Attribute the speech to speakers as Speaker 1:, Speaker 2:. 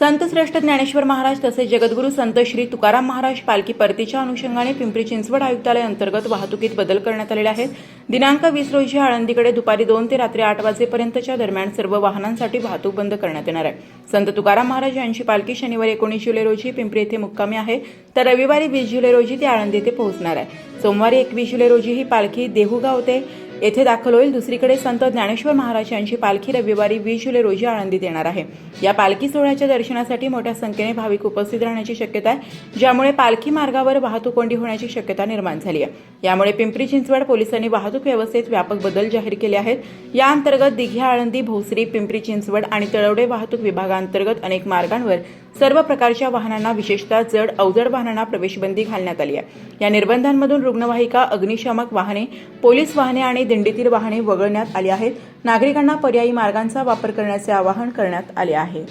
Speaker 1: संत श्रेष्ठ ज्ञानेश्वर महाराज तसेच जगद्गुरू संत श्री तुकाराम महाराज पालखी परतीच्या अनुषंगाने पिंपरी चिंचवड आयुक्तालय अंतर्गत वाहतुकीत बदल करण्यात आलेले आहेत। दिनांक 20 रोजी आळंदीकडे दुपारी 2 ते रात्री 8 वाजेपर्यंतच्या दरम्यान सर्व वाहनांसाठी वाहतूक बंद करण्यात येणार आहे। संत तुकाराम महाराज यांची पालखी शनिवारी 19 जुलै रोजी पिंपरी येथे मुक्कामी आहे, तर रविवारी 20 जुलै रोजी ती आळंदी येथे पोहोचणार आहे। सोमवारी 21 जुलै रोजी ही पालखी देहुगाव येथे दाखल होईल। दुसरीकडे संत ज्ञानेश्वर महाराज यांची पालखी रविवारी 20 जुलै रोजी आळंदीत येणार आहे। या पालखी सोहळ्याच्या दर्शनासाठी मोठ्या संख्येने भाविक उपस्थित राहण्याची शक्यता आहे, ज्यामुळे पालखी मार्गावर वाहतूक कोंडी होण्याची शक्यता निर्माण झाली आहे। यामुळे पिंपरी चिंचवड पोलिसांनी वाहतूक व्यवस्थेत व्यापक बदल जाहीर केले आहेत। या अंतर्गत दिघे, आळंदी, भोसरी, पिंपरी चिंचवड आणि तळवडे वाहतूक विभागांतर्गत अनेक मार्गांवर सर्व प्रकारच्या वाहनांना, विशेषतः जड अवजड वाहनांना प्रवेशबंदी घालण्यात आली आहे। या निर्बंधांमधून रुग्णवाहिका, अग्निशामक वाहने, पोलीस वाहने आणि दिंडीतील वाहने वगळण्यात आली आहेत। नागरिकांना पर्यायी मार्गांचा वापर करण्याचे आवाहन करण्यात आले आहे।